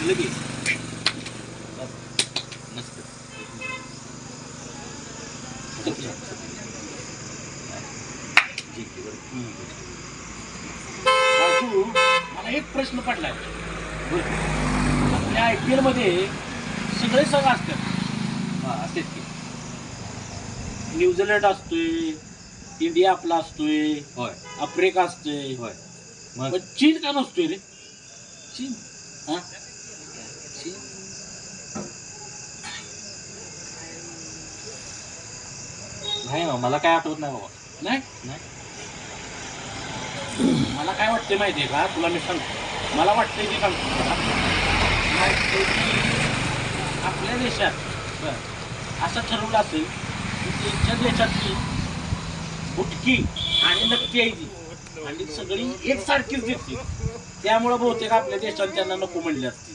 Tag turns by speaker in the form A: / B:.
A: लागलं की मस्त
B: राजू, मला एक प्रश्न पडलाय. आपल्या IPL मध्ये सगळे संघ असतात.
A: असेच की.
B: न्यूझीलंड असतोय, इंडिया आपला असतोय,
A: होय
B: आफ्रिका असतोय,
A: होय.
B: मग चीन का नसतोय रे?
A: चीन
B: हा?
A: चीन नाही बाबा, मला काय आठवत नाही बाबा.
B: नाही,
A: नाही.
B: मला काय वाटतंय माहितीये का, तुला मी सांगतो. मला वाटतंय की सांगतो तुला. वाटतंय की आपल्या देशात असं ठरवलं असेल की त्यांच्या देशातली बुटकी आणि नक्की आहे ती आणि सगळी एकसारखीच दिसते. त्यामुळे बहुतेक आपल्या देशात त्यांना नको म्हणले असते.